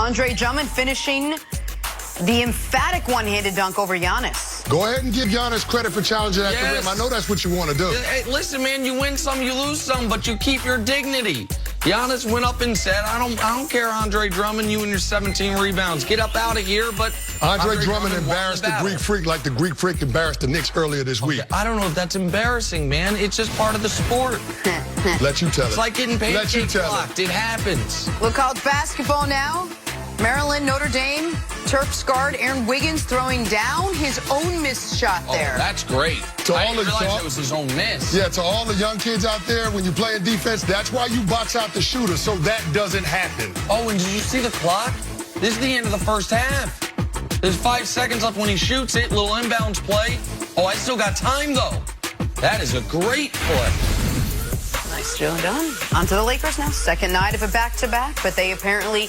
Andre Drummond finishing the emphatic one-handed dunk over Giannis. Go ahead and give Giannis credit for challenging at the rim. I know that's what you want to do. Hey, listen, man, you win some, you lose some, but you keep your dignity. Giannis went up and said, I don't care, Andre Drummond, you and your 17 rebounds. Get up out of here, but Andre Drummond embarrassed the Greek Freak like the Greek Freak embarrassed the Knicks earlier this week. I don't know if that's embarrassing, man. It's just part of the sport. Let you tell it. It's like getting pancake blocked. It happens. We'll college basketball now. Maryland, Notre Dame, Terps guard Aaron Wiggins throwing down his own missed shot there. Oh, that's great. I didn't realize it was his own miss. Yeah, to all the young kids out there, when you're playing defense, that's why you box out the shooter, so that doesn't happen. Oh, and did you see the clock? This is the end of the first half. There's 5 seconds left when he shoots it. Little inbounds play. Oh, I still got time, though. That is a great play. Nice job done. On to the Lakers now. Second night of a back-to-back, but they apparently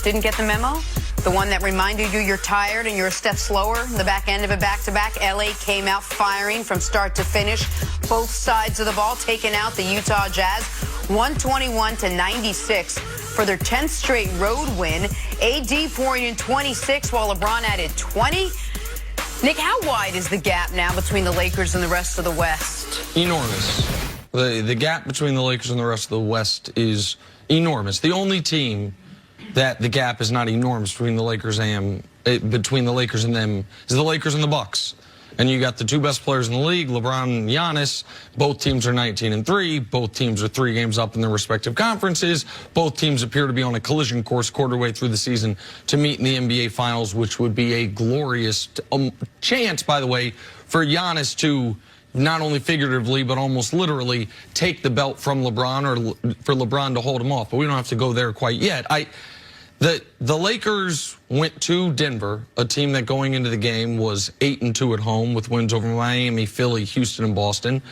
didn't get the memo. The one that reminded you you're tired and you're a step slower. The back end of a back-to-back, LA came out firing from start to finish. Both sides of the ball taking out the Utah Jazz, 121-96 for their 10th straight road win. AD pouring in 26 while LeBron added 20. Nick, how wide is the gap now between the Lakers and the rest of the West? Enormous. The gap between the Lakers and the rest of the West is enormous. The only team that the gap is not enormous between the Lakers and them is the Lakers and the Bucks. And you got the two best players in the league, LeBron and Giannis. Both teams are 19-3. Both teams are 3 games up in their respective conferences. Both teams appear to be on a collision course quarter way through the season to meet in the NBA Finals, which would be a glorious chance, by the way, for Giannis to not only figuratively, but almost literally take the belt from LeBron, or for LeBron to hold him off. But we don't have to go there quite yet. The Lakers went to Denver, a team that going into the game was 8-2 at home with wins over Miami, Philly, Houston, and Boston,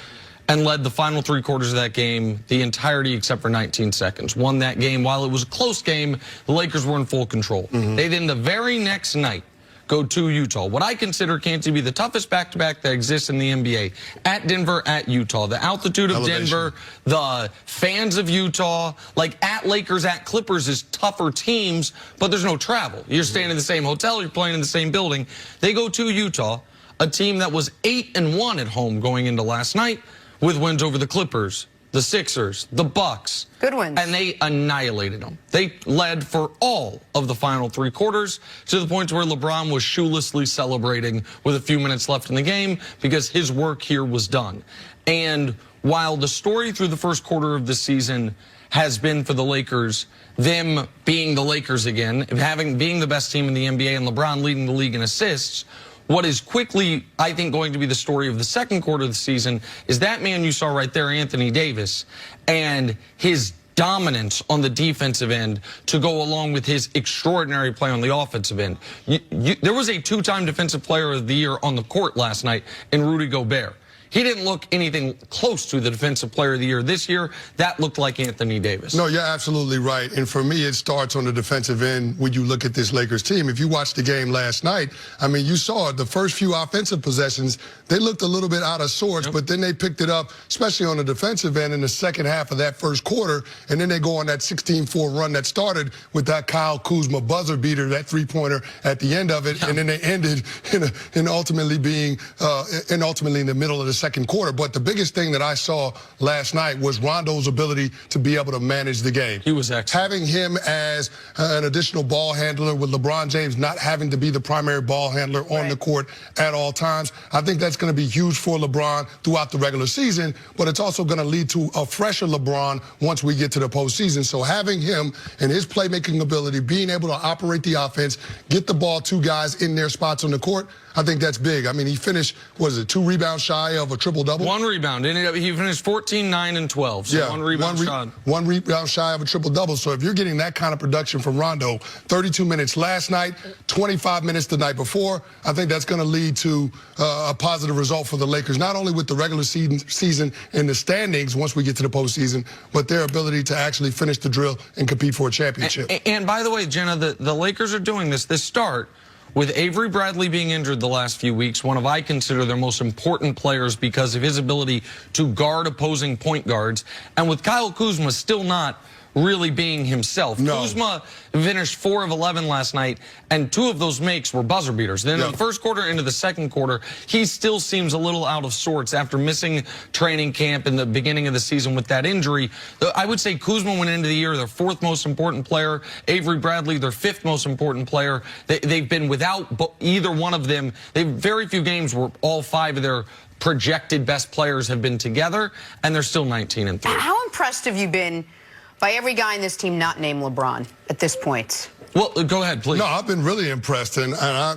and led the final 3 quarters of that game the entirety except for 19 seconds. Won that game. While it was a close game, the Lakers were in full control. They then the very next night go to Utah. What I consider can't be the toughest back-to-back that exists in the NBA. At Denver, at Utah. The altitude of Denver, the fans of Utah, like at Lakers, at Clippers is tougher teams, but there's no travel. You're staying in the same hotel, you're playing in the same building. They go to Utah, a team that was 8-1 at home going into last night with wins over the Clippers, the Sixers, the Bucks. Good wins. And they annihilated them. They led for all of the final 3 quarters to the point where LeBron was shoelessly celebrating with a few minutes left in the game because his work here was done. And while the story through the first quarter of the season has been for the Lakers, them being the Lakers again, being the best team in the NBA and LeBron leading the league in assists, what is quickly, I think, going to be the story of the second quarter of the season is that man you saw right there, Anthony Davis, and his dominance on the defensive end to go along with his extraordinary play on the offensive end. There was a 2-time Defensive Player of the Year on the court last night in Rudy Gobert. He didn't look anything close to the Defensive Player of the Year this year. That looked like Anthony Davis. No, you're absolutely right. And for me, it starts on the defensive end when you look at this Lakers team. If you watched the game last night, I mean, you saw the first few offensive possessions, they looked a little bit out of sorts, but then they picked it up, especially on the defensive end in the second half of that first quarter. And then they go on that 16-4 run that started with that Kyle Kuzma buzzer beater, that 3-pointer at the end of it. And then they ended in ultimately being in the middle of the second quarter. But the biggest thing that I saw last night was Rondo's ability to be able to manage the game. He was excellent. Having him as an additional ball handler with LeBron James not having to be the primary ball handler on the court at all times, I think that's going to be huge for LeBron throughout the regular season, but it's also going to lead to a fresher LeBron once we get to the postseason. So having him and his playmaking ability, being able to operate the offense, get the ball to guys in their spots on the court, I think that's big. I mean, he finished, what is it, 2 rebounds shy of a triple-double? 1 rebound. He finished 14, 9, and 12. So yeah, 1 rebound one rebound shy of a triple-double. So if you're getting that kind of production from Rondo, 32 minutes last night, 25 minutes the night before, I think that's going to lead to a positive result for the Lakers, not only with the regular season in the standings once we get to the postseason, but their ability to actually finish the drill and compete for a championship. And by the way, Jenna, the Lakers are doing this start with Avery Bradley being injured the last few weeks, one of I consider their most important players because of his ability to guard opposing point guards, and with Kyle Kuzma still not really being himself. No. Kuzma finished 4 of 11 last night, and 2 of those makes were buzzer beaters. Then in the first quarter into the second quarter, he still seems a little out of sorts after missing training camp in the beginning of the season with that injury. I would say Kuzma went into the year their 4th most important player, Avery Bradley their 5th most important player. They've been without either one of them. Very few games where all 5 of their projected best players have been together, and they're still 19-3. How impressed have you been by every guy in this team not named LeBron at this point? Well, go ahead, please. No, I've been really impressed, and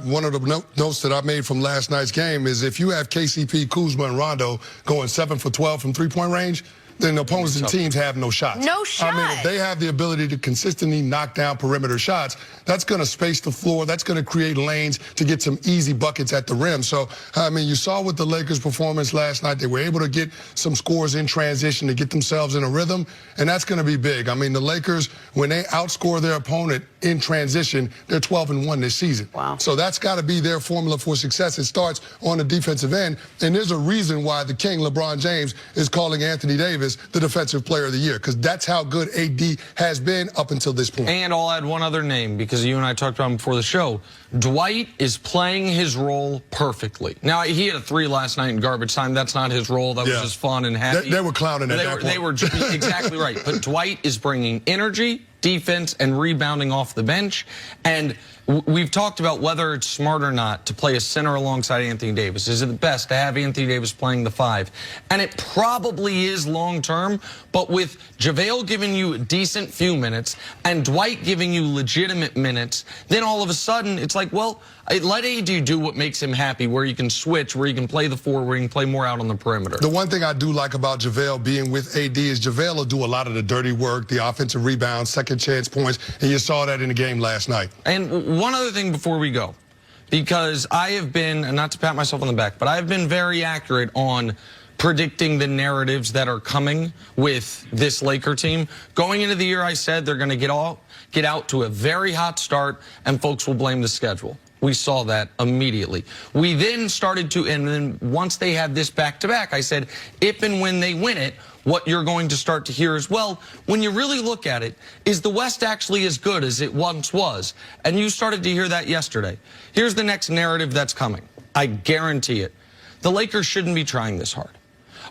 one of the notes that I made from last night's game is if you have KCP, Kuzma, and Rondo going 7 for 12 from three-point range, then the opponents and teams have no shots. No shot. I mean, if they have the ability to consistently knock down perimeter shots, that's going to space the floor. That's going to create lanes to get some easy buckets at the rim. So, I mean, you saw with the Lakers' performance last night, they were able to get some scores in transition to get themselves in a rhythm, and that's going to be big. I mean, the Lakers, when they outscore their opponent in transition, they're 12-1 this season. Wow. So that's got to be their formula for success. It starts on the defensive end, and there's a reason why the king, LeBron James, is calling Anthony Davis the defensive player of the year, because that's how good AD has been up until this point. And I'll add one other name, because you and I talked about him before the show. Dwight is playing his role perfectly. Now, he had a 3 last night in garbage time. That's not his role. That was just fun and happy. They were clowning at that point. They were exactly right. But Dwight is bringing energy, defense, and rebounding off the bench. And we've talked about whether it's smart or not to play a center alongside Anthony Davis. Is it the best to have Anthony Davis playing the 5? And it probably is long-term, but with JaVale giving you a decent few minutes and Dwight giving you legitimate minutes, then all of a sudden it's like, well, let AD do what makes him happy, where you can switch, where you can play the 4, where you can play more out on the perimeter. The one thing I do like about JaVale being with AD is JaVale will do a lot of the dirty work, the offensive rebounds, second chance points, and you saw that in the game last night. And one other thing before we go, because I have been, and not to pat myself on the back, but I've been very accurate on predicting the narratives that are coming with this Laker team. Going into the year, I said they're going to get out to a very hot start, and folks will blame the schedule. We saw that immediately. We then started to, and then once they had this back-to-back, I said, if and when they win it, what you're going to start to hear as well, when you really look at it, is the West actually as good as it once was? And you started to hear that yesterday. Here's the next narrative that's coming. I guarantee it. The Lakers shouldn't be trying this hard.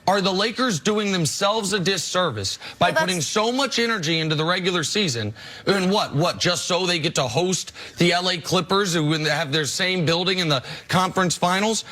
Are the Lakers doing themselves a disservice by putting so much energy into the regular season? And what, just so they get to host the LA Clippers who have their same building in the conference finals?